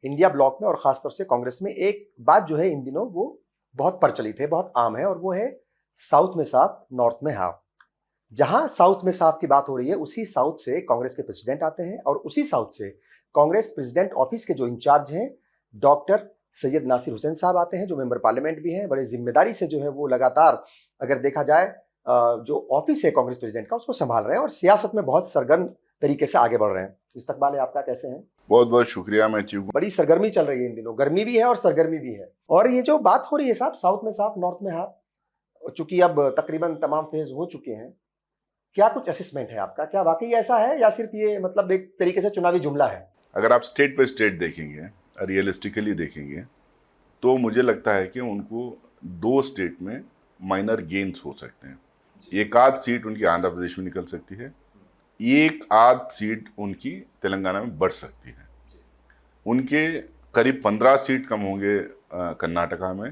India block में और खासतौर से कांग्रेस में एक बात जो है इन दिनों वो बहुत प्रचलित है, बहुत आम है, और वो है साउथ में साफ नॉर्थ में हाफ। जहां साउथ में साफ की बात हो रही है उसी साउथ से कांग्रेस के प्रेसिडेंट आते हैं और उसी साउथ से कांग्रेस प्रेसिडेंट ऑफिस के जो इंचार्ज हैं डॉक्टर सैयद नासिर हुसैन साहब आते हैं, जो मेंबर पार्लियामेंट भी हैं। बड़े जिम्मेदारी से जो है वो लगातार अगर देखा जाए जो ऑफिस है कांग्रेस प्रेसिडेंट का उसको संभाल रहे हैं और सियासत में बहुत सरगर्म तरीके से आगे बढ़ रहे हैं। इस्तकबाल है आपका, कैसे हैं? बहुत बहुत शुक्रिया। मैं चीफ बड़ी सरगर्मी चल रही है इन दिनों, गर्मी भी है और सरगर्मी भी है। और ये जो बात हो रही है साहब साउथ में साफ नॉर्थ में हाफ, चूंकि अब तकरीबन तमाम फेज हो चुके हैं, क्या कुछ असेसमेंट है आपका? क्या वाकई ऐसा है या सिर्फ ये मतलब एक तरीके से चुनावी जुमला है? अगर आप स्टेट बाय स्टेट देखेंगे, रियलिस्टिकली देखेंगे, तो मुझे लगता है कि उनको 2 स्टेट में माइनर गेन्स हो सकते हैं। एक आध सीट उनकी आंध्र प्रदेश में निकल सकती है, एक आध सीट उनकी तेलंगाना में बढ़ सकती है। उनके करीब 15 सीट कम होंगे कर्नाटका में,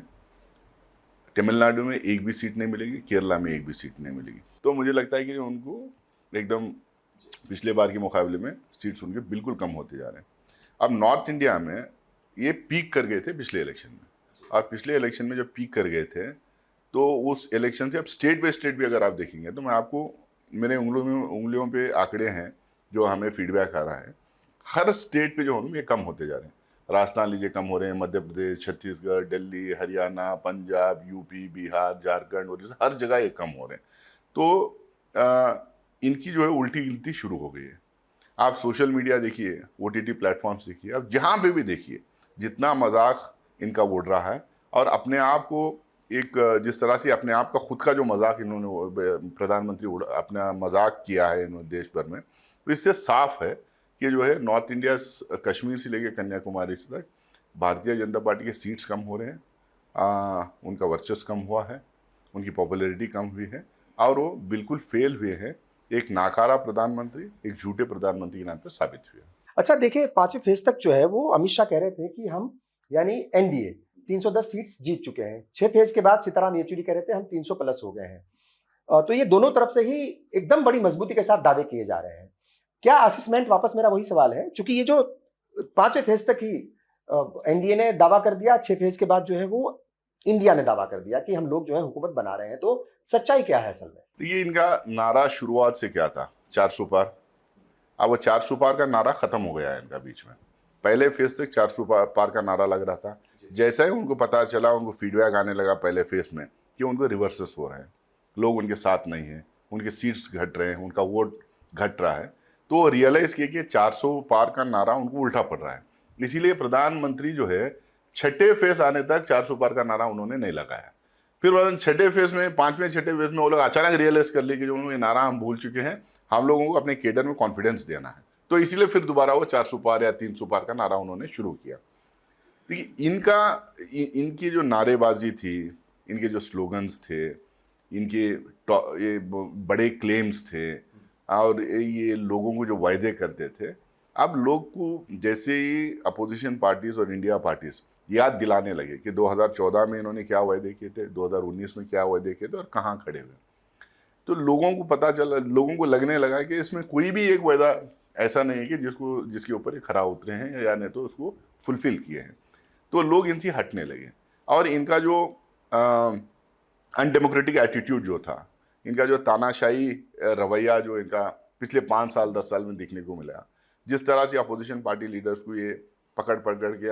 तमिलनाडु में एक भी सीट नहीं मिलेगी, केरला में एक भी सीट नहीं मिलेगी। तो मुझे लगता है कि उनको एकदम पिछले बार के मुकाबले में सीट्स उनके बिल्कुल कम होते जा रहे हैं। अब नॉर्थ इंडिया में ये पीक कर गए थे पिछले इलेक्शन में, और पिछले इलेक्शन में जब पीक कर गए थे तो उस इलेक्शन से अब स्टेट बाय स्टेट भी अगर आप देखेंगे तो मैं आपको मेरे उंगलियों पे आंकड़े हैं जो हमें फीडबैक आ रहा है। हर स्टेट पे जो होंगे ये कम होते जा रहे हैं। राजस्थान लीजिए कम हो रहे हैं, मध्य प्रदेश, छत्तीसगढ़, दिल्ली, हरियाणा, पंजाब, यूपी, बिहार, झारखंड, और हर जगह ये कम हो रहे हैं। तो इनकी जो है उल्टी गिनती शुरू हो गई है। आप सोशल मीडिया देखिए, OTT प्लेटफॉर्म्स देखिए, अब जहाँ पे भी देखिए जितना मजाक इनका उड़ रहा है, और अपने आप को एक जिस तरह से अपने आप का खुद का जो मजाक इन्होंने प्रधानमंत्री अपना मजाक किया है इन्होंने देश भर में, तो इससे साफ है कि जो है नॉर्थ इंडिया कश्मीर से लेकर कन्याकुमारी तक भारतीय जनता पार्टी के सीट्स कम हो रहे हैं, उनका वर्चस्व कम हुआ है, उनकी पॉपुलैरिटी कम हुई है, और वो बिल्कुल फेल हुए हैं। एक नाकारा प्रधानमंत्री, एक झूठे प्रधानमंत्री के नाम पर साबित हुए। अच्छा देखिए, 5वें फेज तक जो है वो अमित शाह कह रहे थे कि हम यानी एनडीए 310 सीट्स जीत चुके हैं। 6 फेज के बाद सीताराम येचुरी कह रहे थे हम 300 प्लस हो गए हैं। तो ये दोनों तरफ से ही एकदम बड़ी मजबूती के साथ दावे किए जा रहे हैं। क्या असेसमेंट, वापस मेरा वही सवाल है, क्योंकि ये जो 5वें फेज तक ही एनडीए ने दावा कर दिया, 6 फेज के बाद जो है वो इंडिया ने दावा कर दिया कि हम लोग जो है हुकूमत बना रहे हैं, तो सच्चाई क्या है असल में? तो ये इनका नारा शुरुआत से क्या था, 400 पार। अब वो 400 पार का नारा खत्म हो गया है इनका बीच में। पहले फेज तक 400 पार का नारा लग रहा था। जैसा ही उनको पता चला, उनको फीडबैक आने लगा पहले फेज में कि उनको रिवर्सेस हो रहे हैं, लोग उनके साथ नहीं हैं, उनके सीट्स घट रहे हैं, उनका वोट घट रहा है, तो रियलाइज किए कि 400 पार का नारा उनको उल्टा पड़ रहा है। इसीलिए प्रधानमंत्री जो है 6ठे फेज आने तक 400 पार का नारा उन्होंने नहीं लगाया। फिर 6ठे फेज में, 5वें 6ठे फेज में वो लोग अचानक रियलाइज कर लिए कि जो उन्होंने नारा हम भूल चुके हैं, हम लोगों को अपने केडर में कॉन्फिडेंस देना है। तो इसीलिए फिर दोबारा वो 400 पार या 300 पार का नारा उन्होंने शुरू किया। देखिए इनकी जो नारेबाजी थी, इनके जो स्लोगन्स थे, इनके ये बड़े क्लेम्स थे, और ये लोगों को जो वायदे करते थे, अब लोग को जैसे ही अपोजिशन पार्टीज और इंडिया पार्टीज याद दिलाने लगे कि 2014 में इन्होंने क्या वायदे किए थे, 2019 में क्या वायदे किए थे और कहाँ खड़े हुए, तो लोगों को पता चला, लोगों को लगने लगा कि इसमें कोई भी एक वायदा ऐसा नहीं है कि जिसके ऊपर ये खरा उतरे हैं या नहीं तो उसको फुलफिल किए हैं। तो लोग इनसे हटने लगे, और इनका जो अनडेमोक्रेटिक एटीट्यूड जो था, इनका जो तानाशाही रवैया जो इनका पिछले 5 साल 10 साल में देखने को मिला, जिस तरह से अपोजिशन पार्टी लीडर्स को ये पकड़ के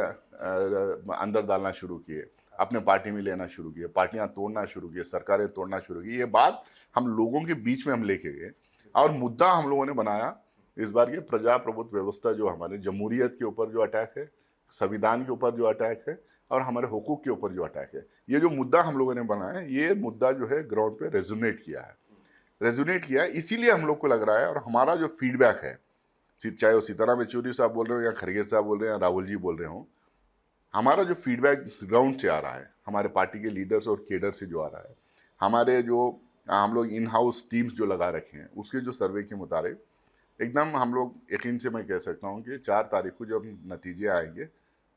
अंदर डालना शुरू किए, अपने पार्टी में लेना शुरू किए, पार्टियां तोड़ना शुरू किए, सरकारें तोड़ना शुरू की, ये बात हम लोगों के बीच में हम लेके गए, और मुद्दा हम लोगों ने बनाया इस बार ये प्रजाप्रभुत्व व्यवस्था, जो हमारे जमहूरियत के ऊपर जो अटैक है, संविधान के ऊपर जो अटैक है, और हमारे हुकूक के ऊपर जो अटैक है, ये जो मुद्दा हम लोगों ने बनाया है, ये मुद्दा जो है ग्राउंड पे रेजोनेट किया है। इसीलिए हम लोग को लग रहा है, और हमारा जो फीडबैक है, चाहे वो सीताराम येचुरी साहब बोल रहे हो या खरगे साहब बोल रहे हैं या राहुल जी बोल रहे हो, हमारा जो फीडबैक ग्राउंड से आ रहा है, हमारे पार्टी के लीडर्स और केडर से जो आ रहा है, हमारे जो हम लोग इन हाउस टीम्स जो लगा रखे हैं, उसके जो सर्वे के मुताबिक एकदम हम लोग यकीन से मैं कह सकता हूँ कि 4 तारीख को जब नतीजे आएंगे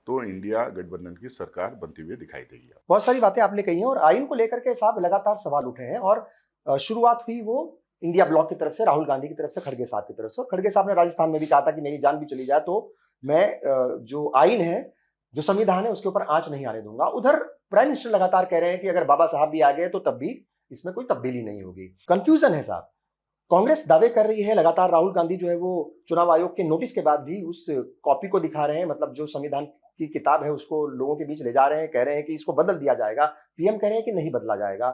तो इंडिया गठबंधन की सरकार बनती हुई दिखाई देगी। बहुत सारी बातें आपने कही हैं, और आइन को लेकर के साहब लगातार सवाल उठे हैं, और शुरुआत हुई वो इंडिया ब्लॉक की तरफ से, राहुल गांधी की तरफ से, खड़गे साहब की तरफ से। और खड़गे साहब ने राजस्थान में भी कहा था कि मेरी जान भी चली जाए तो मैं जो आइन है, जो संविधान है, उसके ऊपर आंच नहीं आने दूंगा। उधर प्राइम मिनिस्टर लगातार कह रहे हैं कि अगर बाबा साहब भी आ गए तो तब भी इसमें कोई तब्दीली नहीं होगी। कंफ्यूजन है साहब। कांग्रेस दावे कर रही है लगातार, राहुल गांधी जो है वो चुनाव आयोग के नोटिस के बाद भी उस कॉपी को दिखा रहे हैं, मतलब जो संविधान की किताब है उसको लोगों के बीच ले जा रहे हैं, कह रहे हैं कि इसको बदल दिया जाएगा। पीएम कह रहे हैं कि नहीं बदला जाएगा।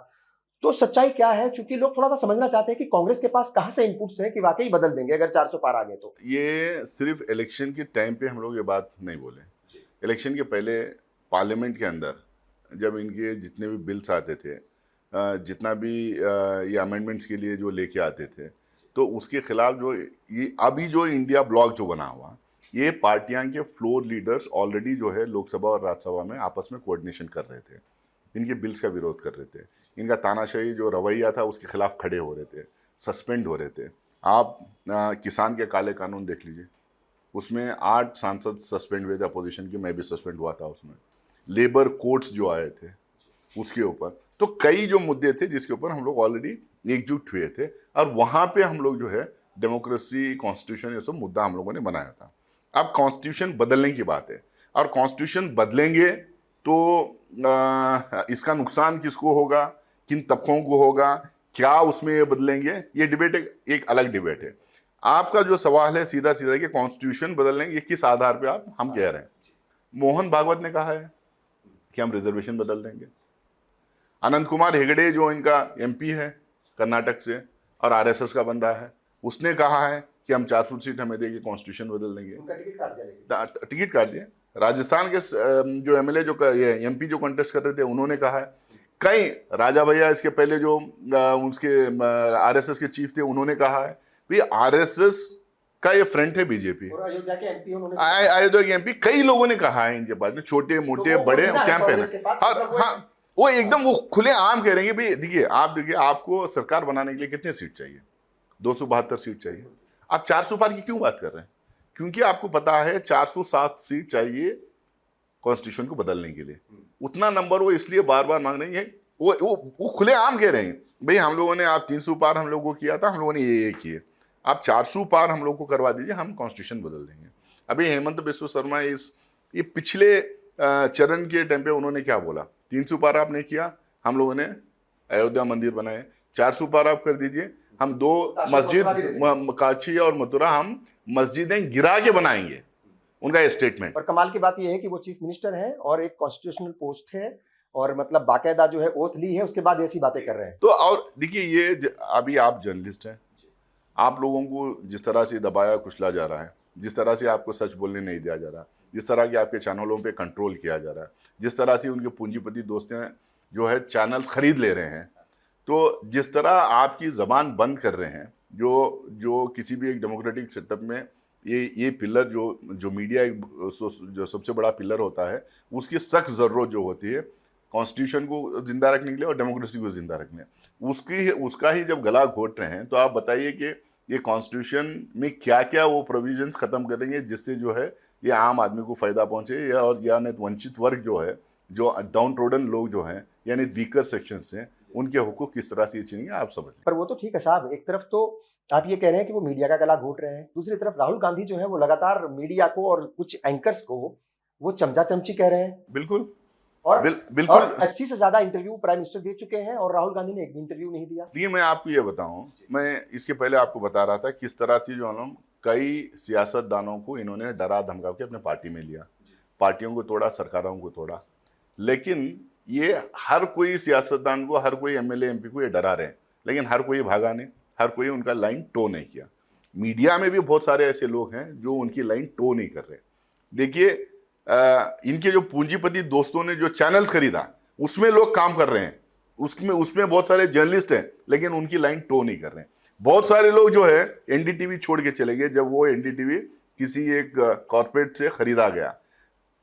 तो सच्चाई क्या है? चूंकि लोग थोड़ा सा समझना चाहते हैं कि कांग्रेस के पास कहां से इनपुट्स हैं कि वाकई बदल देंगे अगर 400 पार आ गए तो। ये सिर्फ इलेक्शन के टाइम पे हम लोग ये बात नहीं बोले। इलेक्शन के पहले पार्लियामेंट के अंदर जब इनके जितने भी बिल्स आते थे, जितना भी ये अमेंडमेंट्स के लिए जो लेके आते थे, तो उसके खिलाफ जो ये अभी जो इंडिया ब्लॉक जो बना हुआ, ये पार्टियां के फ्लोर लीडर्स ऑलरेडी जो है लोकसभा और राज्यसभा में आपस में कोऑर्डिनेशन कर रहे थे, इनके बिल्स का विरोध कर रहे थे, इनका तानाशाही जो रवैया था उसके खिलाफ खड़े हो रहे थे, सस्पेंड हो रहे थे। आप किसान के काले कानून देख लीजिए, उसमें 8 सांसद सस्पेंड हुए थे अपोजिशन के, मैं भी सस्पेंड हुआ था उसमें। लेबर कोर्ट्स जो आए थे उसके ऊपर, तो कई जो मुद्दे थे जिसके ऊपर हम लोग ऑलरेडी एकजुट हुए थे, और वहाँ पे हम लोग जो है डेमोक्रेसी, कॉन्स्टिट्यूशन, ये सब मुद्दा हम लोगों ने बनाया था। अब कॉन्स्टिट्यूशन बदलने की बात है, और कॉन्स्टिट्यूशन बदलेंगे तो इसका नुकसान किसको होगा, किन तबकों को होगा, क्या उसमें ये बदलेंगे, ये डिबेट एक अलग डिबेट है। आपका जो सवाल है सीधा सीधा कि कॉन्स्टिट्यूशन बदलेंगे, ये किस आधार पे हम कह रहे हैं। मोहन भागवत ने कहा है कि हम रिजर्वेशन बदल देंगे। अनंत कुमार हेगड़े जो इनका एमपी है कर्नाटक से और आरएसएस का बंदा है, उसने कहा है कि हम 400 सीट हमें देंगे, कॉन्स्टिट्यूशन बदल देंगे। टिकट काट दिया। राजस्थान के जो एमएलए जो एमपी जो कंटेस्ट कर रहे थे उन्होंने कहा है। कई राजा भैया इसके पहले जो उसके आरएसएस के चीफ थे उन्होंने कहा है भाई आरएसएस का ये फ्रंट है बीजेपी। अयोध्या के एमपी अयोध्या के एमपी कई लोगों ने कहा है इनके पास में, छोटे मोटे बड़े कैंपेन है। हाँ, वो एकदम वो खुले आम कह रहे हैं भाई देखिए आपको सरकार बनाने के लिए कितने सीट चाहिए, 272 सीट चाहिए। आप 400 पार की क्यों बात कर रहे हैं? क्योंकि आपको पता है 407 सीट चाहिए कॉन्स्टिट्यूशन को बदलने के लिए। उतना नंबर वो इसलिए बार बार मांग रही है, वो खुले आम कह रहे हैं भाई हम लोगों ने, आप 300 पार हम लोगों को किया था, हम लोगों ने ये किए, आप 400 पार हम लोग को करवा दीजिए, हम कॉन्स्टिट्यूशन बदल देंगे। अभी हेमंत बिस्वा शर्मा ये पिछले चरण के टाइम पे उन्होंने क्या बोला, 300 पार आपने किया, हम लोगों ने अयोध्या मंदिर बनाए, 400 पार आप कर दीजिए, हम 2 मस्जिद काशी और मथुरा हम मस्जिदें गिरा के बनाएंगे, उनका ये स्टेटमेंट। और कमाल की बात यह है कि वो चीफ मिनिस्टर हैं और एक कॉन्स्टिट्यूशनल पोस्ट है, और मतलब बाकायदा जो है ओथ ली है, उसके बाद ऐसी बातें कर रहे हैं। तो और देखिए ये अभी आप जर्नलिस्ट हैं, आप लोगों को जिस तरह से दबाया कुचला जा रहा है, जिस तरह से आपको सच बोलने नहीं दिया जा रहा, जिस तरह के आपके चैनलों पे कंट्रोल किया जा रहा है, जिस तरह से उनके पूंजीपति दोस्त जो है चैनल्स खरीद ले रहे हैं, तो जिस तरह आपकी ज़बान बंद कर रहे हैं, जो किसी भी एक डेमोक्रेटिक सेटअप में ये पिलर जो मीडिया एक जो सबसे बड़ा पिलर होता है, उसकी सख्त ज़रूरत जो होती है कॉन्स्टिट्यूशन को जिंदा रखने के लिए और डेमोक्रेसी को जिंदा रखने, उसका ही जब गला घोट रहे हैं, तो आप बताइए कि ये कॉन्स्टिट्यूशन में क्या क्या वो प्रोविजंस खत्म करेंगे जिससे जो है ये आम आदमी को फ़ायदा पहुंचे, या और यानी वंचित वर्ग जो है, जो डाउन ट्रोडन लोग जो हैं, यानी वीकर सेक्शंस हैं, उनके हुकूक किस तरह से छीनेंगे, आप समझ। पर वो तो ठीक है साहब, एक तरफ तो आप ये कह रहे हैं कि वो मीडिया का गला घोट रहे हैं, दूसरी तरफ राहुल गांधी जो है वो लगातार मीडिया को और कुछ एंकर्स को वो चमचा चमची कह रहे हैं। बिल्कुल और बिल्कुल 80 से ज्यादा इंटरव्यू प्राइम मिनिस्टर दे चुके हैं और राहुल गांधी ने एक भी इंटरव्यू नहीं दिया। देखिए मैं आपको ये बताऊं, मैं इसके पहले आपको बता रहा था किस तरह से जो हम कई सियासतदानों को इन्होंने डरा धमका के अपने पार्टी में लिया, पार्टियों को तोड़ा, सरकारों को तोड़ा, लेकिन ये हर कोई सियासतदान को, हर कोई एमएलए एमपी को ये डरा रहे हैं, लेकिन हर कोई भागा नहीं, हर कोई उनका लाइन टो नहीं किया। मीडिया में भी बहुत सारे ऐसे लोग हैं जो उनकी लाइन टो नहीं कर रहे। देखिए इनके जो पूंजीपति दोस्तों ने जो चैनल्स खरीदा उसमें लोग काम कर रहे हैं, उसमें बहुत सारे जर्नलिस्ट हैं, लेकिन उनकी लाइन टो नहीं कर रहे हैं। बहुत सारे लोग जो है एनडीटीवी छोड़ के चले गए जब वो एनडीटीवी किसी एक कॉर्पोरेट से खरीदा गया।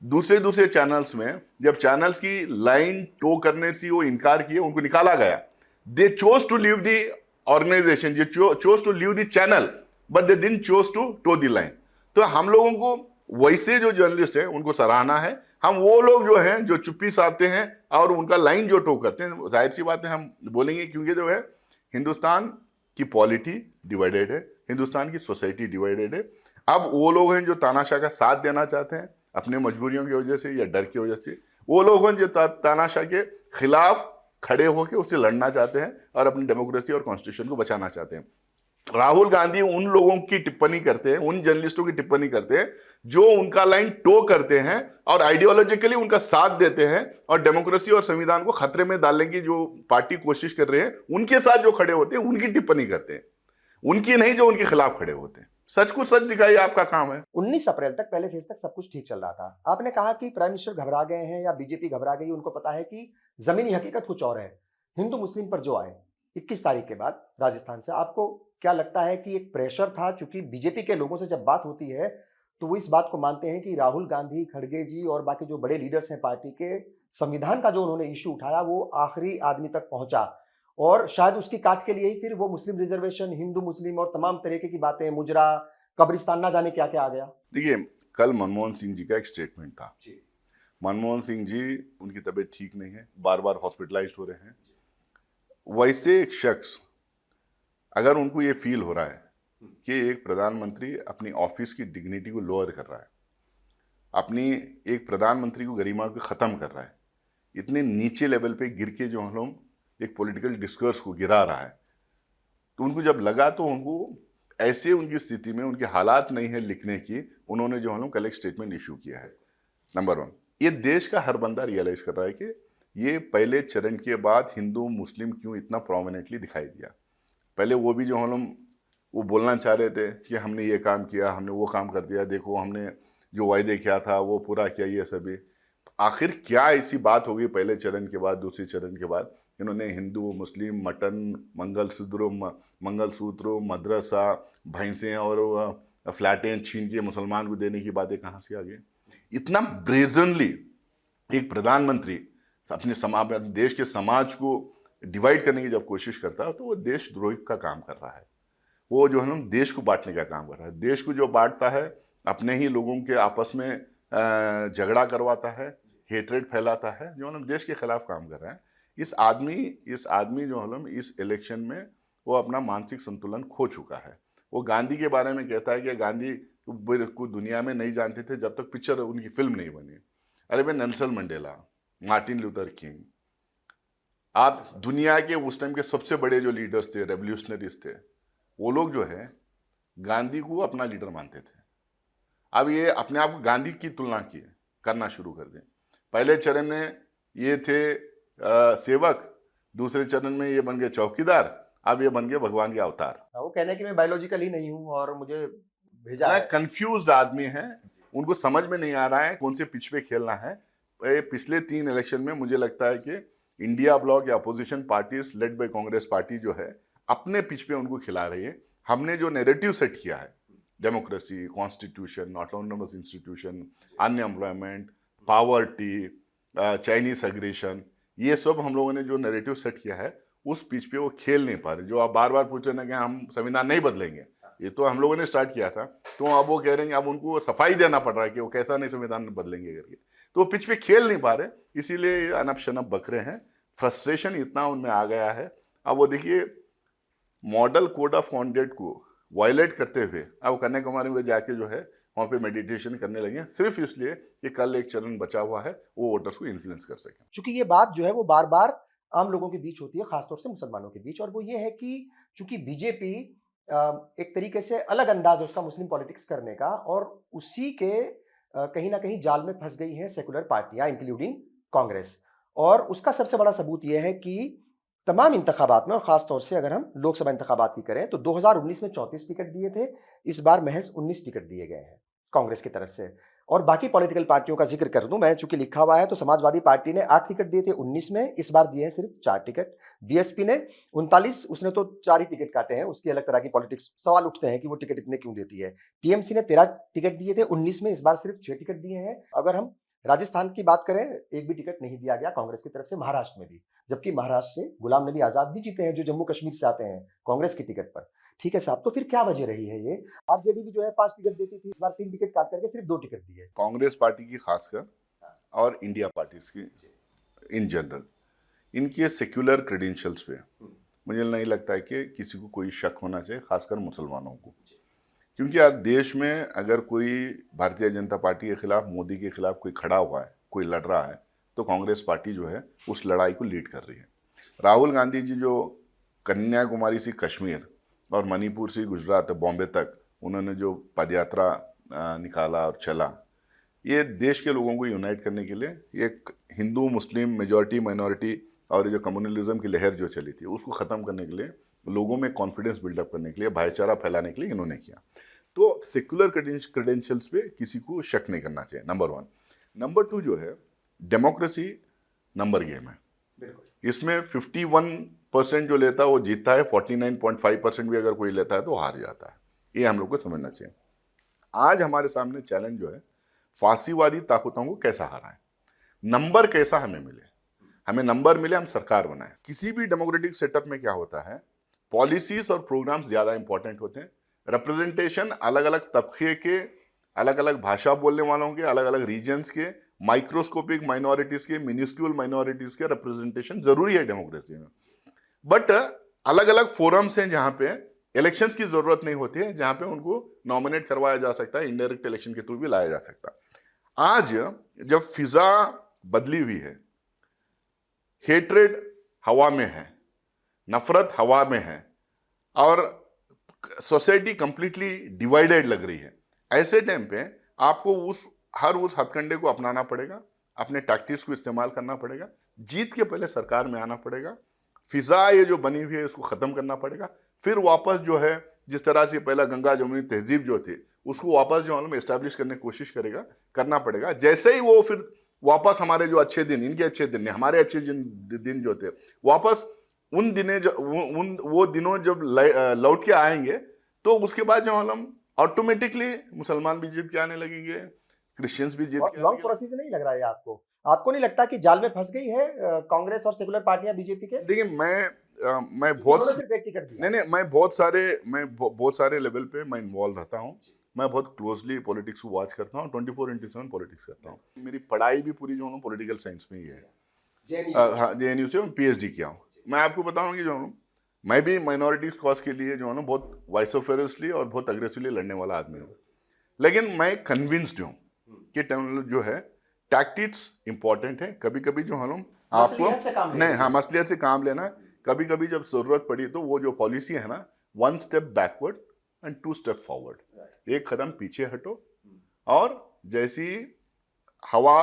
दूसरे चैनल्स में जब चैनल्स की लाइन टो करने से वो इनकार किए, उनको निकाला गया। They chose to leave the organisation, they chose to leave the channel, but they didn't chose to tow the line. तो हम लोगों को वैसे जो जर्नलिस्ट हैं उनको सराहना है। हम वो लोग जो हैं जो चुप्पी साधते हैं और उनका लाइन जो टो करते हैं, जाहिर सी बात है हम बोलेंगे, क्योंकि जो है हिंदुस्तान की पॉलिटी डिवाइडेड है, हिंदुस्तान की सोसाइटी डिवाइडेड है। अब वो लोग हैं जो तानाशाह का साथ देना चाहते हैं अपने मजबूरियों की वजह से या डर की वजह से, वो लोग हैं जो तानाशाह के खिलाफ खड़े होकर उससे लड़ना चाहते हैं और अपनी डेमोक्रेसी और कॉन्स्टिट्यूशन को बचाना चाहते हैं। राहुल गांधी उन लोगों की टिप्पणी करते हैं, उन जर्नलिस्टों की टिप्पणी करते हैं जो उनका लाइन टो करते हैं और आइडियोलॉजिकली उनका साथ देते हैं और डेमोक्रेसी और संविधान को खतरे में डालने की जो पार्टी कोशिश कर रहे हैं उनके साथ जो खड़े होते हैं उनकी टिप्पणी करते हैं, उनकी नहीं जो उनके खिलाफ खड़े होते हैं। सच को सच दिखाइए, आपका काम है। 19 अप्रैल तक, पहले फेज तक सब कुछ ठीक चल रहा था। आपने कहा कि प्राइम मिनिस्टर घबरा गए हैं या बीजेपी घबरा गई, उनको पता है कि जमीनी हकीकत कुछ और है। हिंदू मुस्लिम पर जो आए 21 तारीख के बाद राजस्थान से, आपको क्या लगता है कि एक प्रेशर था? चूंकि बीजेपी के लोगों से जब बात होती है तो वो इस बात को मानते हैं कि राहुल गांधी, खड़गे जी और बाकी जो बड़े लीडर्स हैं पार्टी के, संविधान का जो उन्होंने इशू उठाया वो आखिरी आदमी तक पहुंचा और शायद उसकी काट के लिए ही फिर वो मुस्लिम रिजर्वेशन, हिंदू मुस्लिम और तमाम तरीके की बातें, मुजरा, कब्रिस्तान, ना जाने क्या क्या आ गया। देखिए, कल मनमोहन सिंह जी का एक स्टेटमेंट था। मनमोहन सिंह जी, उनकी तबीयत ठीक नहीं है, बार बार हॉस्पिटलाइज हो रहे हैं। वैसे एक शख्स, अगर उनको ये फील हो रहा है कि एक प्रधानमंत्री अपनी ऑफिस की डिग्निटी को लोअर कर रहा है, अपनी एक प्रधानमंत्री को गरिमा को ख़त्म कर रहा है, इतने नीचे लेवल पे गिर के जो हम लोग एक पॉलिटिकल डिस्कोर्स को गिरा रहा है, तो उनको जब लगा तो उनको ऐसे उनकी स्थिति में उनके हालात नहीं है लिखने की, उन्होंने जो हम लोग कल एक स्टेटमेंट इशू किया है। नंबर 1, ये देश का हर बंदा रियलाइज कर रहा है कि ये पहले चरण के बाद हिंदू मुस्लिम क्यों इतना प्रोमिनेंटली दिखाई दिया। पहले वो भी जो हम लोग वो बोलना चाह रहे थे कि हमने ये काम किया, हमने वो काम कर दिया, देखो हमने जो वायदे किया था वो पूरा किया, ये सभी। आखिर क्या ऐसी बात होगी पहले चरण के बाद, दूसरे चरण के बाद? इन्होंने हिंदू मुस्लिम, मटन, मंगलसूत्र, मदरसा, भैंसें और फ्लैटें छीन के मुसलमान को देने की बातें कहाँ से आ गई? इतना ब्रेजनली एक प्रधानमंत्री अपने समाज, देश के समाज को डिवाइड करने की जब कोशिश करता है तो वो देशद्रोही का काम कर रहा है। वो जो है ना देश को बांटने का काम कर रहा है। देश को जो बांटता है, अपने ही लोगों के आपस में झगड़ा करवाता है, हेट्रेड फैलाता है, जो हम देश के खिलाफ काम कर रहा है। इस आदमी जो हम इस इलेक्शन में वो अपना मानसिक संतुलन खो चुका है। वो गांधी के बारे में कहता है कि गांधी को दुनिया में नहीं जानते थे जब तक पिक्चर, उनकी फिल्म नहीं बनी। अरे भाई, Nelson Mandela, Martin Luther king, आप दुनिया के उस टाइम के सबसे बड़े जो लीडर्स थे, रेवोल्यूशनरीज थे, वो लोग जो है गांधी को अपना लीडर मानते थे। अब ये अपने आप को गांधी की तुलना की करना शुरू कर दें। पहले चरण में ये थे सेवक, दूसरे चरण में ये बन गए चौकीदार, अब ये बन गए भगवान के अवतार। वो कहने कि मैं बायोलॉजिकल ही नहीं हूँ और मुझे भेजा है। कंफ्यूज्ड आदमी है, उनको समझ में नहीं आ रहा है कौन से पिच पे खेलना है। पिछले 3 इलेक्शन में मुझे लगता है कि इंडिया ब्लॉक या opposition parties led by Congress party जो है अपने पिच पे उनको खिला रही है। हमने जो नैरेटिव सेट किया है, democracy, constitution, autonomous institution, unemployment, poverty, Chinese aggression, ये सब हम लोगों ने जो नैरेटिव सेट किया है उस पिच पे वो खेल नहीं पा रहे। जो आप बार बार पूछ रहे हैं कि हम संविधान नहीं बदलेंगे, ये तो हम लोगों ने स्टार्ट किया था, तो अब वो कह रहे हैं, अब उनको सफाई देना पड़ रहा है कि वो कैसा नहीं संविधान बदलेंगे करके, तो वो पिच पे खेल नहीं पा रहे, इसीलिए अनप शनप बकरे हैं। फ्रस्ट्रेशन इतना उनमें आ गया है। अब वो देखिए, मॉडल कोड ऑफ कॉन्डक्ट को वायलेट करते हुए अब कन्याकुमारी में जाके जो है वहाँ पे मेडिटेशन करने लगे, सिर्फ इसलिए कि कल एक चरण बचा हुआ है, वो वोटर्स को इन्फ्लुएंस कर सके। चूंकि ये बात जो है वो बार बार आम लोगों के बीच होती है, खासतौर से मुसलमानों के बीच, और वो ये है कि चूंकि बीजेपी एक तरीके से अलग अंदाज है उसका मुस्लिम पॉलिटिक्स करने का, और उसी के कहीं ना कहीं जाल में फंस गई हैं सेकुलर पार्टियां इंक्लूडिंग कांग्रेस। और उसका सबसे बड़ा सबूत यह है कि तमाम इंतखाबात में, और खासतौर से अगर हम लोकसभा इंतखाबात की करें तो 2019 में 34 टिकट दिए थे, इस बार महज 19 टिकट दिए गए हैं कांग्रेस की तरफ से। और बाकी पॉलिटिकल पार्टियों का जिक्र कर दूं मैं, चूंकि लिखा हुआ है, तो समाजवादी पार्टी ने 8 टिकट दिए थे 19 में, इस बार दिए हैं सिर्फ 4 टिकट। बीएसपी ने 39, उसने तो 4 ही टिकट काटे हैं, उसकी अलग तरह की पॉलिटिक्स, सवाल उठते हैं कि वो टिकट इतने क्यों देती है। टीएमसी ने 13 टिकट दिए थे 19 में, इस बार सिर्फ 6 टिकट दिए हैं। अगर हम राजस्थान की बात करें, एक भी टिकट नहीं दिया गया कांग्रेस की तरफ से, महाराष्ट्र में भी, जबकि महाराष्ट्र से गुलाम नबी आजाद भी जीते हैं जो जम्मू कश्मीर से आते हैं कांग्रेस की टिकट पर। ठीक है साहब, तो फिर क्या वजह रही है ये? आरजेडी भी जो है 5 टिकट देती थी, इस बार 3 टिकट काट करके सिर्फ 2 टिकट दिए। कांग्रेस पार्टी की खासकर और इंडिया पार्टीज की इन जनरल, इनके सेक्युलर क्रेडेंशियल्स पे मुझे नहीं लगता है कि किसी को कोई शक होना चाहिए, खासकर मुसलमानों को। क्योंकि यार देश में अगर कोई भारतीय जनता पार्टी के खिलाफ, मोदी के खिलाफ कोई खड़ा हुआ है, कोई लड़ रहा है, तो कांग्रेस पार्टी जो है उस लड़ाई को लीड कर रही है। राहुल गांधी जी जो कन्याकुमारी से कश्मीर और मणिपुर से गुजरात बॉम्बे तक उन्होंने जो पदयात्रा निकाला और चला, ये देश के लोगों को यूनाइट करने के लिए, एक हिंदू मुस्लिम मेजॉरिटी माइनॉरिटी और जो कम्युनलिज्म की लहर जो चली थी उसको ख़त्म करने के लिए, लोगों में कॉन्फिडेंस बिल्डअप करने के लिए, भाईचारा फैलाने के लिए इन्होंने किया। तो सेक्युलर क्रेडेंशियल्स पे किसी को शक नहीं करना चाहिए, नंबर 1। नंबर 2 जो है, डेमोक्रेसी नंबर गेम है। इसमें 51% जो लेता है वो जीतता है, 49.5% भी अगर कोई लेता है तो हार जाता है। ये हम लोग को समझना चाहिए। आज हमारे सामने चैलेंज जो है, फांसीवादी ताकतों को कैसा हराएं, नंबर कैसा हमें मिले, हमें नंबर मिले, हम सरकार बनाएं। किसी भी डेमोक्रेटिक सेटअप में क्या होता है, पॉलिसीज और प्रोग्राम्स ज़्यादा इंपॉर्टेंट होते हैं। रिप्रेजेंटेशन अलग अलग तबके के, अलग अलग भाषा बोलने वालों के, अलग अलग रीजन्स के, माइक्रोस्कोपिक माइनॉरिटीज़ के, मिनिस्क्यूल माइनॉरिटीज़ के रिप्रेजेंटेशन ज़रूरी है डेमोक्रेसी में। बट अलग अलग फोरम्स हैं जहाँ पे इलेक्शंस की ज़रूरत नहीं होती है, जहाँ पे उनको नॉमिनेट करवाया जा सकता है, इनडायरेक्ट इलेक्शन के थ्रू भी लाया जा सकता है। आज जब फिज़ा बदली हुई है, हेट्रेड हवा में है, नफरत हवा में है और सोसाइटी कंप्लीटली डिवाइडेड लग रही है, ऐसे टाइम पे आपको हर उस हथकंडे को अपनाना पड़ेगा, अपने टैक्टिक्स को इस्तेमाल करना पड़ेगा, जीत के पहले सरकार में आना पड़ेगा, फिजा ये जो बनी हुई है इसको ख़त्म करना पड़ेगा, फिर वापस जो है जिस तरह से पहला गंगा जमुनी तहजीब जो थी उसको वापस जो है इस्टेब्लिश करने की कोशिश करना पड़ेगा। जैसे ही वो फिर वापस हमारे जो अच्छे दिन, इनके अच्छे दिन, हमारे अच्छे दिन जो थे, वापस उन दिने वो दिनों जब लौट के आएंगे तो उसके बाद जो हम ऑटोमेटिकली मुसलमान भी जीत के आने लगेंगे, क्रिश्चियंस भी जीत के। लॉन्ग प्रोसेस नहीं लग रहा है आपको नहीं लगता कि जाल में फंस गई है कांग्रेस और सेकुलर पार्टियां बीजेपी के? देखिए मैं बहुत सारे लेवल पे मैं इन्वॉल्व रहता हूँ। मैं बहुत क्लोजली पॉलिटिक्स को वॉच करता हूँ, 24/7 पॉलिटिक्स करता हूँ। मेरी पढ़ाई भी पूरी जो है पॉलिटिकल साइंस में ही है। हाँ, JNU से PhD किया हूँ। मैं आपको बताऊँ कि जो मैं भी माइनॉरिटीज कॉज के लिए जो है ना बहुत वाइसोफेरसली और बहुत अग्रेसिवली लड़ने वाला आदमी हूँ, लेकिन मैं कन्विंस्ड हूँ कि जो है टैक्टिक्स इंपॉर्टेंट है। कभी कभी जो हम आपको नहीं, हाँ, मसलियत से काम लेना है। कभी कभी जब जरूरत पड़ी तो वो जो पॉलिसी है ना, 1 step backward and 2 step forward, एक कदम पीछे हटो और जैसी हवा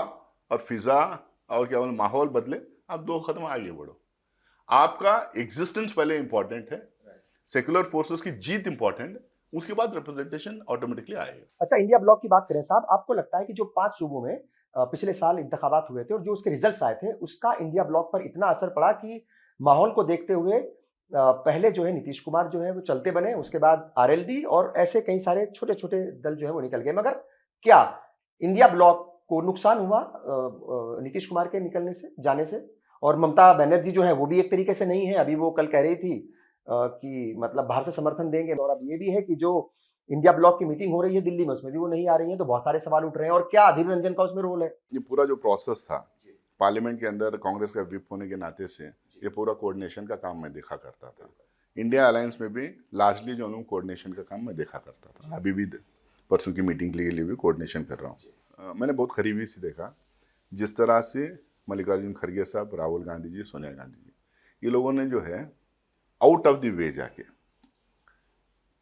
और फिजा और क्या बोले माहौल बदले, आप 2 कदम आगे बढ़ो। आपका एग्जिस्टेंस पहले इंपॉर्टेंट है, सेकुलर फोर्सेस की जीत इंपॉर्टेंट है, उसके बाद रिप्रेजेंटेशन ऑटोमेटिकली आएगा। अच्छा, इंडिया ब्लॉक की बात करें साहब, आपको लगता है कि जो 5 सूबों में पिछले साल इंतखाबात हुए थे और जो उसके रिजल्ट्स आए थे, उसका इंडिया ब्लॉक पर इतना असर पड़ा कि माहौल को देखते हुए पहले जो है नीतीश कुमार जो है वो चलते बने, उसके बाद RLD और ऐसे कई सारे छोटे छोटे दल जो है वो निकल गए। मगर क्या इंडिया ब्लॉक को नुकसान हुआ नीतीश कुमार के निकलने से, जाने से? और ममता बनर्जी जो है वो भी एक तरीके से नहीं है। अभी वो कल कह रही थी कि मतलब बाहर से समर्थन देंगे, और अब ये भी है कि जो इंडिया ब्लॉक की मीटिंग हो रही है दिल्ली में उसमें भी वो नहीं आ रही है, तो बहुत सारे सवाल उठ रहे हैं। और क्या अधीर रंजन का उसमें रोल है? ये पूरा जो प्रोसेस था पार्लियामेंट के अंदर, कांग्रेस का विप होने के नाते से ये पूरा कोऑर्डिनेशन का काम मैं देखा करता था। इंडिया अलायंस में भी लार्जली जो लोग कोऑर्डिनेशन का काम मैं देखा करता था। अभी भी परसों की मीटिंग के लिए भी कोऑर्डिनेशन कर रहा हूँ। मैंने बहुत करीबी से देखा जिस तरह से मल्लिकार्जुन खड़गे साहब, राहुल गांधी जी, सोनिया गांधी जी, ये लोगों ने जो है आउट ऑफ द वे जाके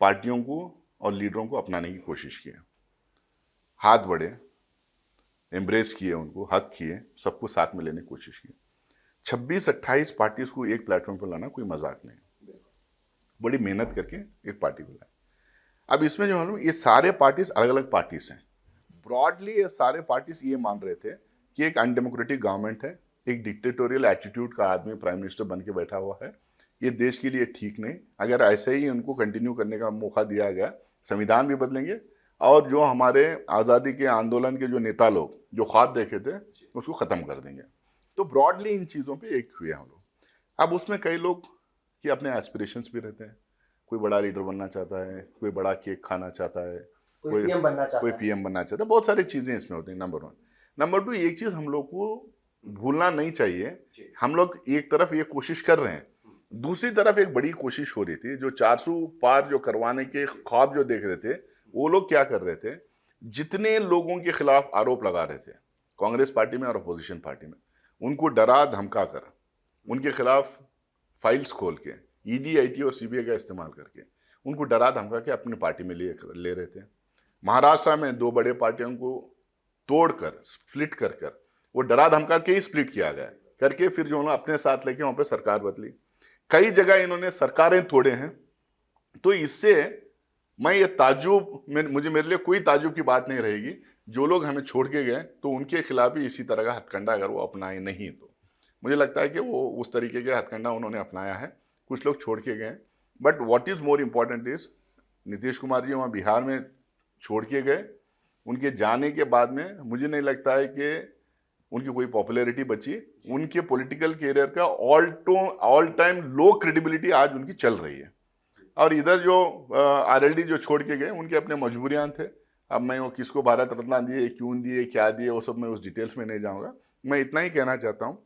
पार्टियों को और लीडरों को अपनाने की कोशिश की, हाथ बढ़े, एम्ब्रेस किए, उनको हक किए, सबको साथ में लेने की कोशिश की। 26-28 पार्टीज को एक प्लेटफॉर्म पर लाना कोई मजाक नहीं, बड़ी मेहनत करके एक पार्टी को लाए। अब इसमें जो है ये सारे पार्टीज अलग अलग पार्टीज हैं। ब्रॉडली ये सारे पार्टीज ये मान रहे थे कि एक अनडेमोक्रेटिक गवर्नमेंट है, एक डिक्टेटोरियल एटीट्यूड का आदमी प्राइम मिनिस्टर बन के बैठा हुआ है, ये देश के लिए ठीक नहीं। अगर ऐसे ही उनको कंटिन्यू करने का मौका दिया गया, संविधान भी बदलेंगे और जो हमारे आज़ादी के आंदोलन के जो नेता लोग जो ख्वाब देखे थे उसको ख़त्म कर देंगे। तो ब्रॉडली इन चीज़ों पे एक हुए हम लोग। अब उसमें कई लोग कि अपने एस्पिरेशंस भी रहते हैं, कोई बड़ा लीडर बनना चाहता है, कोई बड़ा केक खाना चाहता है, कोई PM बनना चाहता है, बहुत सारी चीज़ें इसमें होती हैं। नंबर 1। नंबर 2, एक चीज़ हम लोग को भूलना नहीं चाहिए, हम लोग एक तरफ ये कोशिश कर रहे हैं दूसरी तरफ एक बड़ी कोशिश हो रही थी, जो 400 पार जो करवाने के ख्वाब जो देख रहे थे, वो लोग क्या कर रहे थे, जितने लोगों के खिलाफ आरोप लगा रहे थे कांग्रेस पार्टी में और अपोजिशन पार्टी में, उनको डरा धमका कर, उनके खिलाफ फाइल्स खोल के, ईडी, आईटी और सीबीआई का इस्तेमाल करके उनको डरा धमका के अपनी पार्टी में ले रहे थे। महाराष्ट्र में 2 बड़े पार्टियों को तोड़कर, स्प्लिट कर कर, वो डरा धमका के ही स्प्लिट किया गया करके, फिर जो उन्होंने अपने साथ लेके वहां पे सरकार बदली। कई जगह इन्होंने सरकारें तोड़े हैं। तो इससे मैं ये ताज्जुब, मेरे लिए कोई ताज्जुब की बात नहीं रहेगी, जो लोग हमें छोड़ के गए तो उनके खिलाफ भी इसी तरह का हथकंडा अगर वो अपनाए नहीं तो मुझे लगता है कि वो उस तरीके के हथकंडा उन्होंने अपनाया है। कुछ लोग छोड़ के गए, but what is more important is Nitish Kumar ji वहाँ बिहार में छोड़ के गए, उनके जाने के बाद में मुझे नहीं लगता है कि उनकी कोई पॉपुलैरिटी बची। उनके पॉलिटिकल कैरियर का ऑल टाइम लो क्रेडिबिलिटी आज उनकी चल रही है। और इधर जो आरएलडी जो छोड़ के गए, उनके अपने मजबूरियां थे। अब मैं वो किसको भारत रत्न दिए, क्यों दिए, क्या दिए, वो सब मैं उस डिटेल्स में नहीं जाऊंगा। मैं इतना ही कहना चाहता हूँ,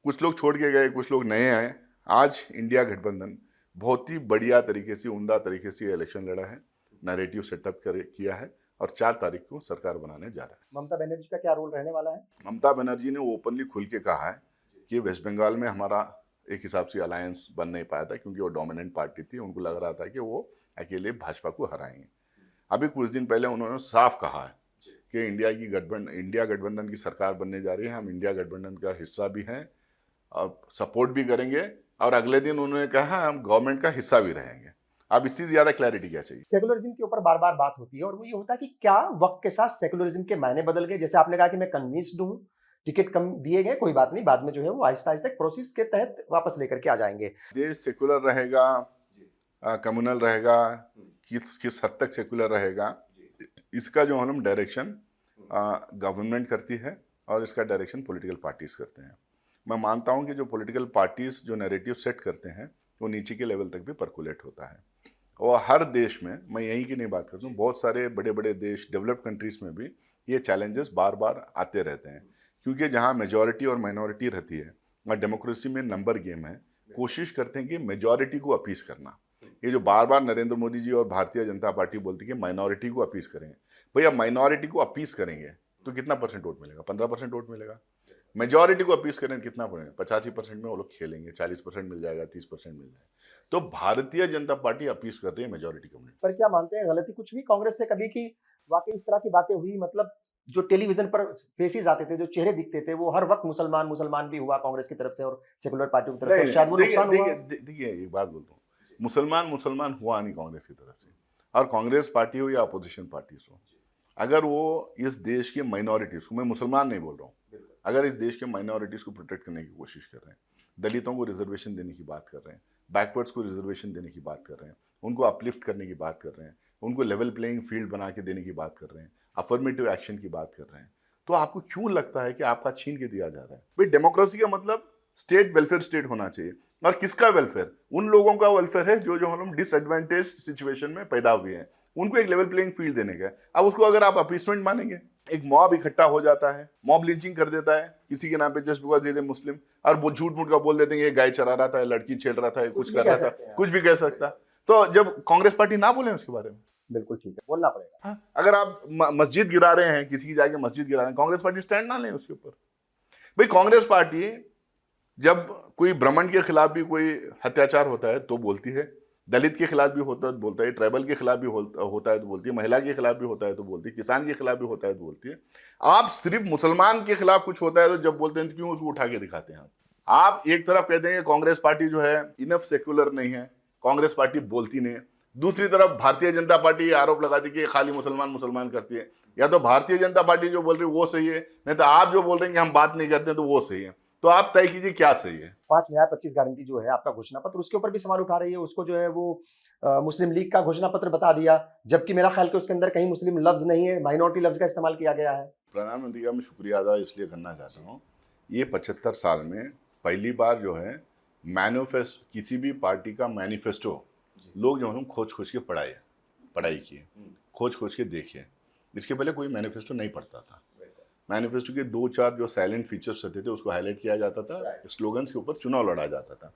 कुछ लोग छोड़ के गए, कुछ लोग नए आए। आज इंडिया गठबंधन बहुत ही बढ़िया तरीके से, उम्दा तरीके से इलेक्शन लड़ा है, नैरेटिव सेटअप किया है और 4 तारीख को सरकार बनाने जा रहा है। ममता बनर्जी का क्या रोल रहने वाला है? ममता बनर्जी ने ओपनली खुल के कहा है कि वेस्ट बंगाल में हमारा एक हिसाब से अलायंस बन नहीं पाया था, क्योंकि वो डोमिनेंट पार्टी थी। उनको लग रहा था कि वो अकेले भाजपा को हराएंगे। अभी कुछ दिन पहले उन्होंने साफ कहा है कि इंडिया गठबंधन की सरकार बनने जा रही है, हम इंडिया गठबंधन का हिस्सा भी हैं और सपोर्ट भी करेंगे। और अगले दिन उन्होंने कहा हम गवर्नमेंट का हिस्सा भी रहेंगे। अब इससे ज्यादा क्लैरिटी क्या चाहिए? सेकुलरिज्म के ऊपर बार बार बात होती है और वो ये होता है कि क्या वक्त के साथ सेकुलरिज्म के मायने बदल गए? जैसे आपने कहा कि मैं कन्विंस्ड हूँ, टिकट कम दिए गए, कोई बात नहीं, बाद में जो है वो आहिस्ता आहिस्ता प्रोसेस के तहत वापस लेकर के आ जाएंगे। देश सेकुलर रहेगा, कम्युनल रहेगा, किस हद तक सेकुलर रहेगा, इसका जो हम डायरेक्शन गवर्नमेंट करती है और इसका डायरेक्शन पॉलिटिकल पार्टीज करते हैं। मैं मानता हूं कि जो पॉलिटिकल पार्टीज जो नैरेटिव सेट करते हैं वो नीचे के लेवल तक भी परकुलेट होता है। और हर देश में, मैं यहीं की नहीं बात करता हूँ, बहुत सारे बड़े बड़े देश, डेवलप्ड कंट्रीज में भी ये चैलेंजेस बार बार आते रहते हैं, क्योंकि जहाँ मेजॉरिटी और माइनॉरिटी रहती है और डेमोक्रेसी में नंबर गेम है, कोशिश करते हैं कि मेजॉरिटी को अपीस करना। ये जो बार बार नरेंद्र मोदी जी और भारतीय जनता पार्टी बोलती है कि माइनॉरिटी को अपीस करेंगे, भैया माइनॉरिटी को अपीस करेंगे तो कितना % वोट मिलेगा? 15% वोट मिलेगा। मेजॉरिटी को अपीस करें कितना पड़ेगा? 85% में वो लोग खेलेंगे, 40% मिल जाएगा, 30% मिल जाएगा। तो भारतीय जनता पार्टी अपीस कर रही है मेजॉरिटी कम्युनिटी पर क्या मानते हैं गलती कुछ भी कांग्रेस से कभी की वाकई इस तरह की बातें हुई? मतलब जो टेलीविजन पर फेसेस आते थे, जो चेहरे दिखते थे, वो हर वक्त मुसलमान मुसलमान भी हुआ कांग्रेस की तरफ से और सेकुलर पार्टियों की तरफ से, शायद वो नुकसान हुआ। देखिए एक बात बोलता हूँ, मुसलमान हुआ नहीं कांग्रेस की तरफ से, और कांग्रेस पार्टी हो या अपोजिशन पार्टीज हो, अगर वो इस देश के माइनॉरिटीज को, मैं मुसलमान नहीं बोल रहा हूँ, अगर इस देश के माइनॉरिटीज को प्रोटेक्ट करने की कोशिश कर रहे हैं, दलितों को रिजर्वेशन देने की बात कर रहे हैं, बैकवर्ड्स को रिजर्वेशन देने की बात कर रहे हैं, उनको अपलिफ्ट करने की बात कर रहे हैं, उनको लेवल प्लेइंग फील्ड बना के देने की बात कर रहे हैं, अफर्मेटिव एक्शन की बात कर रहे हैं, तो आपको क्यों लगता है कि आपका छीन के दिया जा रहा है? भाई डेमोक्रेसी का मतलब स्टेट वेलफेयर स्टेट होना चाहिए। और किसका वेलफेयर? उन लोगों का वेलफेयर है जो हम डिसएडवांटेज सिचुएशन में पैदा हुए हैं, उनको एक लेवल प्लेइंग फील्ड देने का। अब उसको अगर आप अपीसमेंट मानेंगे, एक मॉब इकट्ठा हो जाता है, मॉब लिंचिंग कर देता है किसी के नाम पे जस्ट बिकॉज दे मुस्लिम, और वो झूठ मूठ का बोल देते हैं ये गाय चरा रहा था, लड़की छेड़ रहा था, कुछ कर रहा था, कुछ भी कह सकता। तो जब कांग्रेस पार्टी ना बोले उसके बारे में, बिल्कुल ठीक है, बोलना पड़ेगा। हाँ, अगर आप मस्जिद गिरा रहे हैं, किसी की जाके मस्जिद गिरा रहे हैं, कांग्रेस पार्टी स्टैंड ना लें उसके ऊपर। भाई कांग्रेस पार्टी जब कोई ब्राह्मण के खिलाफ भी कोई अत्याचार होता है तो बोलती है, दलित के खिलाफ भी होता है तो बोलता है, ट्राइबल के खिलाफ भी होता है तो बोलती है, महिला के खिलाफ भी होता है तो बोलती है, किसान के खिलाफ भी होता है तो बोलती है। आप सिर्फ मुसलमान के खिलाफ कुछ होता है तो जब बोलते हैं तो क्यों उसको उठा के दिखाते हैं? आप एक तरफ कहते हैं कांग्रेस पार्टी जो है इनफ सेक्युलर नहीं है, कांग्रेस पार्टी बोलती नहीं है, दूसरी तरफ भारतीय जनता पार्टी आरोप लगाती है कि खाली मुसलमान करती है। या तो भारतीय जनता पार्टी जो बोल रही है वो सही है, नहीं तो आप जो बोल रहे हैं कि हम बात नहीं करते तो वो सही है। तो आप तय कीजिए क्या सही है। 5 न्याय 25 गारंटी जो है आपका घोषणा पत्र, उसके ऊपर भी सवाल उठा रही है। उसको जो है वो मुस्लिम लीग का घोषणा पत्र बता दिया, जबकि मेरा ख्याल कि उसके अंदर कहीं मुस्लिम लफ्ज नहीं है, माइनॉरिटी लफ्ज का इस्तेमाल किया गया है। प्रधानमंत्री का मैं शुक्रिया अदा इसलिए करना चाहता हूँ, ये 75 साल में पहली बार जो है मैनिफेस्टो, किसी भी पार्टी का मैनिफेस्टो लोग जो हम खोज के पढ़ाई किए, खोज के देखे। इसके पहले कोई मैनिफेस्टो नहीं पढ़ता था। मैनिफेस्टो के 2-4 जो साइलेंट फीचर्स रहते थे उसको हाईलाइट किया जाता था, स्लोगन्स के ऊपर चुनाव लड़ा जाता था।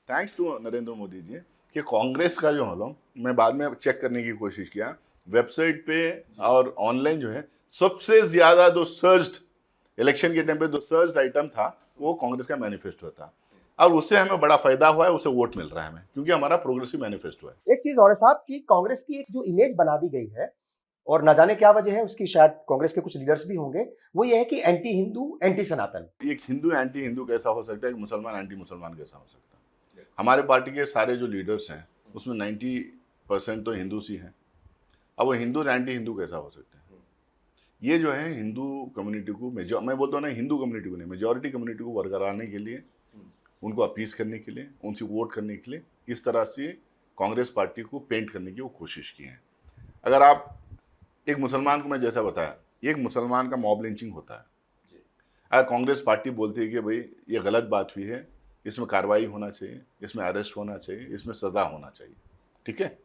थैंक्स टू नरेंद्र मोदी जी कि कांग्रेस का जो हलो मैं बाद में चेक करने की कोशिश किया वेबसाइट पे और ऑनलाइन जो है सबसे ज़्यादा जो सर्च्ड इलेक्शन के टाइम पे जो सर्च्ड आइटम था वो कांग्रेस का मैनिफेस्टो था और उससे हमें बड़ा फायदा हुआ है, उससे वोट मिल रहा है हमें क्योंकि हमारा प्रोग्रेसिव मैनिफेस्टो है। एक चीज और है साहब कि कांग्रेस की एक जो इमेज बना दी गई है और न जाने क्या वजह है उसकी, शायद कांग्रेस के कुछ लीडर्स भी होंगे, वो ये है कि एंटी हिंदू एंटी सनातन। एक हिंदू एंटी हिंदू कैसा हो सकता है, एक मुसलमान एंटी मुसलमान कैसा हो सकता है? हमारे पार्टी के सारे जो लीडर्स हैं उसमें 90% तो हिंदू ही हैं। अब वो हिंदू एंटी हिंदू कैसा हो सकते हैं? ये जो है हिंदू कम्युनिटी को मैं बोलता हूँ ना, हिंदू कम्युनिटी को नहीं, मेजॉरिटी कम्युनिटी को बरकरारने के लिए, उनको अपीस करने के लिए, उनसे वोट करने के लिए इस तरह से कांग्रेस पार्टी को पेंट करने की वो कोशिश की है। अगर आप एक मुसलमान को, मैं जैसा बताया, एक मुसलमान का मॉब लिंचिंग होता है, अगर कांग्रेस पार्टी बोलती है कि भाई ये गलत बात हुई है, इसमें कार्रवाई होना चाहिए, इसमें अरेस्ट होना चाहिए, इसमें सज़ा होना चाहिए, ठीक है,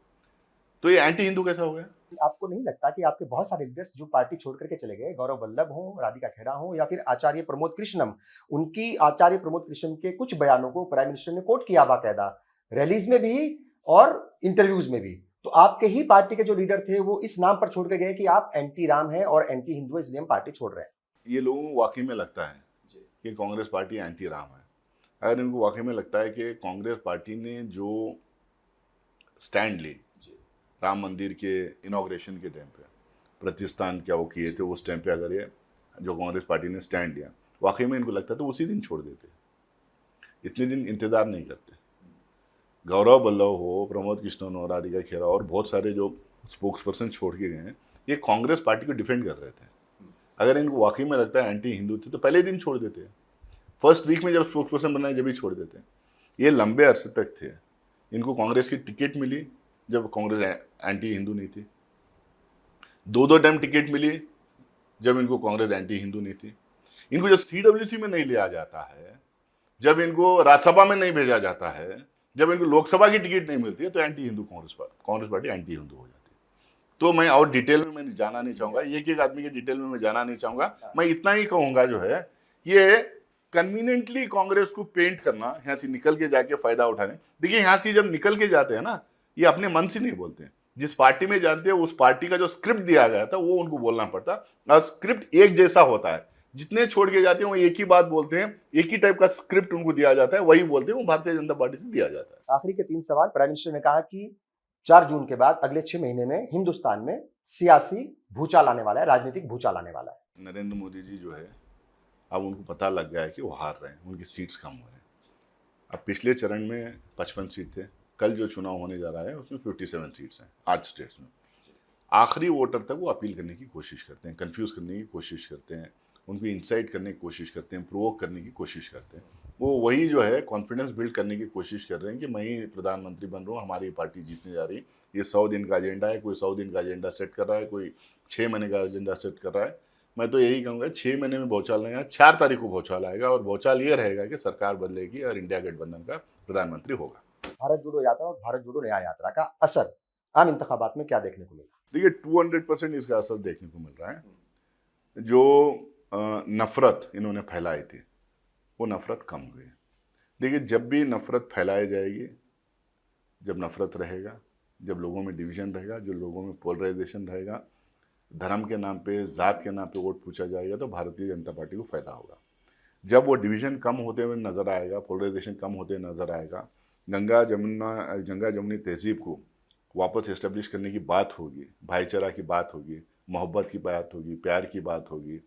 तो ये एंटी हिंदू कैसा हो गया? आपको नहीं लगता कि आपके बहुत सारे लीडर्स जो पार्टी छोड़ करके चले गए, गौरव वल्लभ हो, राधिका खेरा हो या फिर आचार्य प्रमोद कृष्णम, उनकी आचार्य प्रमोद कृष्णम के कुछ बयानों को प्राइम मिनिस्टर ने कोट किया बाकायदा, रैलीज में भी और इंटरव्यूज में भी। तो आपके ही पार्टी के जो लीडर थे वो इस नाम पर छोड़ के गए कि आप एंटी राम हैं और एंटी हिंदू, इसलिए हम पार्टी छोड़ रहे हैं। ये लोगों को वाकई में लगता है कि कांग्रेस पार्टी एंटी राम है। अगर इनको वाकई में लगता है कि कांग्रेस पार्टी ने जो स्टैंड ली राम मंदिर के इनॉग्रेशन के टाइम पे, प्रतिष्ठान क्या वो किए थे उस टाइम पे, अगर ये जो कांग्रेस पार्टी ने स्टैंड लिया वाकई में इनको लगता है तो उसी दिन छोड़ देते, इतने दिन इंतज़ार नहीं करते। गौरव वल्लभ हो, प्रमोद कृष्णन हो, राधिका खेरा और बहुत सारे जो स्पोक्स पर्सन छोड़ के गए हैं, ये कांग्रेस पार्टी को डिफेंड कर रहे थे। अगर इनको वाकई में लगता है एंटी हिंदू थे तो पहले दिन छोड़ देते, फर्स्ट वीक में जब स्पोक्स पर्सन बनाए जब ही छोड़ देते। ये लंबे अरसे तक थे, इनको कांग्रेस की टिकट मिली जब कांग्रेस एंटी हिंदू नहीं थी, दो टाइम टिकट मिली जब इनको कांग्रेस एंटी हिंदू नहीं थी। इनको जब CWC में नहीं लिया जाता है, जब इनको राज्यसभा में नहीं भेजा जाता है, जब इनको लोकसभा की टिकट नहीं मिलती है तो anti Hindu Congress party anti Hindu हो जाती है। तो मैं और डिटेल में मैं जाना नहीं चाहूँगा, एक आदमी के डिटेल में मैं जाना नहीं चाहूँगा। मैं इतना ही कहूँगा जो है ये कन्वीनियंटली कांग्रेस को पेंट करना, यहाँ से निकल के जाके फायदा उठाने। देखिए यहाँ से जब निकल के जाते हैं ना, ये अपने मन से नहीं बोलते हैं, जिस पार्टी में जानते हैं उस पार्टी का जो स्क्रिप्ट दिया गया था वो उनको बोलना पड़ता, और स्क्रिप्ट एक जैसा होता है। जितने छोड़ के जाते हैं वो एक ही बात बोलते हैं, एक ही टाइप का स्क्रिप्ट उनको दिया जाता है, वही बोलते हैं, वो भारतीय जनता पार्टी से दिया जाता है। आखिरी के 3 सवाल। प्राइम मिनिस्टर ने कहा कि 4 जून के बाद अगले 6 महीने में हिंदुस्तान में सियासी भूचाल आने वाला है, राजनीतिक भूचाल आने वाला है। नरेंद्र मोदी जी जो है अब उनको पता लग गया है कि वो हार रहे हैं, उनकी सीट्स कम हो रहे हैं। अब पिछले चरण में 55 सीट थे, कल जो चुनाव होने जा रहा है उसमें 57 सीट्स हैं 8 स्टेट्स में। आखिरी वोटर तक वो अपील करने की कोशिश करते हैं, कंफ्यूज करने की कोशिश करते हैं, उनको इंसाइट करने की कोशिश करते हैं, प्रोवोक करने की कोशिश करते हैं। वो वही जो है कॉन्फिडेंस बिल्ड करने की कोशिश कर रहे हैं कि मैं ही प्रधानमंत्री बन रहा हूँ, हमारी पार्टी जीतने जा रही है। ये 100 दिन का एजेंडा है, कोई 100 दिन का एजेंडा सेट कर रहा है, कोई 6 महीने का एजेंडा सेट कर रहा है। मैं तो यही कहूँगा 6 महीने में भौचाल नहीं आएगा, 4 तारीख को भौचाल आएगा, और भौचाल ये रहेगा कि सरकार बदलेगी और इंडिया गठबंधन का प्रधानमंत्री होगा। भारत जोड़ो यात्रा और भारत जोड़ो न्याय यात्रा का असर आम इंतखाबात में क्या देखने को मिला? देखिए 200% इसका असर देखने को मिल रहा है। जो नफ़रत इन्होंने फैलाई थी वो नफ़रत कम हुई। देखिए जब भी नफ़रत फैलाई जाएगी, जब नफ़रत रहेगा, जब लोगों में डिवीज़न रहेगा, जो लोगों में पोलराइजेशन रहेगा, धर्म के नाम पे, जात के नाम पे वोट पूछा जाएगा, तो भारतीय जनता पार्टी को फ़ायदा होगा। जब वो डिवीज़न कम होते हुए नज़र आएगा, पोलराइजेशन कम होते हुए नज़र आएगा, गंगा जमुनी तहजीब को वापस इस्टेब्लिश करने की बात होगी, भाईचारा की बात होगी, मोहब्बत की बात होगी, प्यार की बात होगी,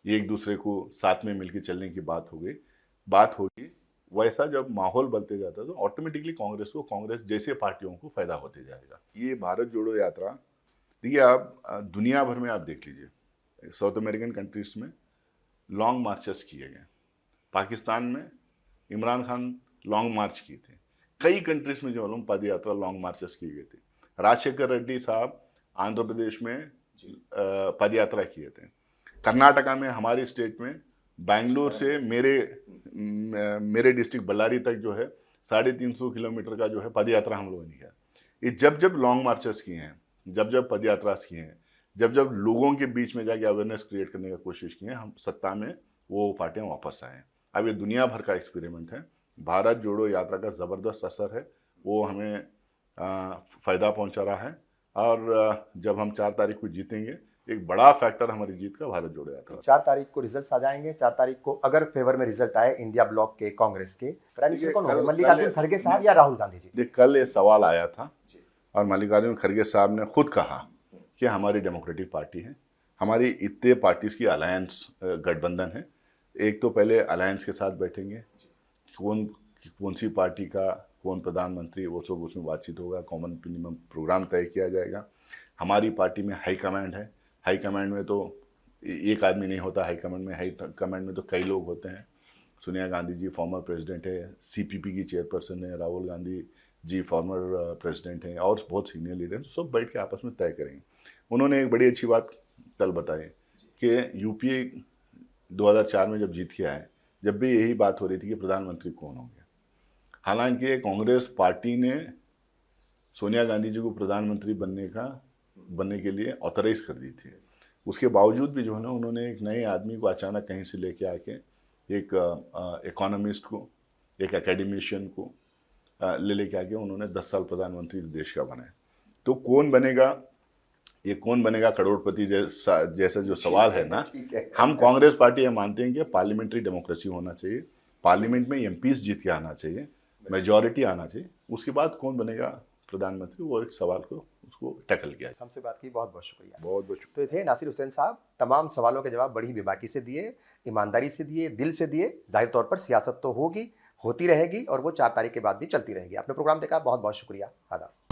एक दूसरे को साथ में मिलकर चलने की बात होगी, वैसा जब माहौल बनते जाता है तो ऑटोमेटिकली कांग्रेस को, कांग्रेस जैसे पार्टियों को फ़ायदा होते जाएगा। ये भारत जोड़ो यात्रा, देखिए आप दुनिया भर में आप देख लीजिए, साउथ अमेरिकन कंट्रीज में लॉन्ग मार्चेस किए गए, पाकिस्तान में इमरान खान लॉन्ग मार्च किए थे, कई कंट्रीज में जो पद यात्रा लॉन्ग मार्चेस की गई थी। राजशेखर रेड्डी साहब आंध्र प्रदेश में पद यात्रा किए थे। कर्नाटका में, हमारी स्टेट में, बेंगलुरु से मेरे डिस्ट्रिक्ट बल्लारी तक जो है 350 किलोमीटर का जो है पद यात्रा हम लोगों ने किया। ये जब लॉन्ग मार्चेस किए हैं, जब पद यात्रा किए हैं, जब लोगों के बीच में जाके अवेयरनेस क्रिएट करने का कोशिश की है, हम सत्ता में वो पार्टियां वापस आए। अब ये दुनिया भर का एक्सपेरिमेंट है, भारत जोड़ो यात्रा का ज़बरदस्त असर है, वो हमें फ़ायदा पहुंचा रहा है। और जब हम 4 तारीख को जीतेंगे, एक बड़ा फैक्टर हमारी जीत का भारत जोड़ो यात्रा। 4 तारीख को रिजल्ट आ जाएंगे। 4 तारीख को अगर फेवर में रिजल्ट आए इंडिया ब्लॉक के कांग्रेस के, प्राइम मिनिस्टर कौन होंगे, मल्लिकार्जुन खड़गे साहब या राहुल गांधी जी? देख, कल ये सवाल आया था और मल्लिकार्जुन खड़गे साहब ने खुद कहा कि हमारी डेमोक्रेटिक पार्टी है, हमारी इतने पार्टीज की अलायंस गठबंधन है। एक तो पहले अलायंस के साथ बैठेंगे, कौन सी पार्टी का कौन प्रधानमंत्री, वो सब उसमें बातचीत होगा, कॉमन मिनिमम प्रोग्राम तय किया जाएगा। हमारी पार्टी में हाई कमांड है, हाई कमांड में तो एक आदमी नहीं होता, हाई कमांड में तो कई लोग होते हैं। सोनिया गांधी जी फॉर्मर प्रेसिडेंट है, सीपीपी की चेयरपर्सन है, राहुल गांधी जी फॉर्मर प्रेसिडेंट हैं, और बहुत सीनियर लीडर हैं, सब बैठ के आपस में तय करेंगे। उन्होंने एक बड़ी अच्छी बात कल बताई कि यूपीए 2004 में जब जीत के आए, जब भी यही बात हो रही थी कि प्रधानमंत्री कौन होंगे। हालांकि कांग्रेस पार्टी ने सोनिया गांधी जी को प्रधानमंत्री बनने के लिए ऑथराइज कर दी थी। उसके बावजूद भी जो है ना, उन्होंने एक नए आदमी को अचानक कहीं से लेके आके, एक इकोनॉमिस्ट को, एक एकेडमिशियन को लेके आके उन्होंने 10 साल प्रधानमंत्री देश का बनाया। तो कौन बनेगा करोड़पति जैसा जो सवाल है ना, हम कांग्रेस पार्टी ये मानते हैं कि पार्लियामेंट्री डेमोक्रेसी होना चाहिए, पार्लियामेंट में एमपीज जीत के आना चाहिए, मेजॉरिटी आना चाहिए, उसके बाद कौन बनेगा प्रधानमंत्री, वो एक सवाल को उसको टैकल किया। हमसे बात की, बहुत बहुत शुक्रिया। बहुत बहुत तो ये थे नासिर हुसैन साहब, तमाम सवालों के जवाब बड़ी बेबाकी से दिए, ईमानदारी से दिए, दिल से दिए। जाहिर तौर पर सियासत तो होगी, होती रहेगी और वो 4 तारीख के बाद भी चलती रहेगी। आपने प्रोग्राम देखा, बहुत बहुत शुक्रिया। आदाब।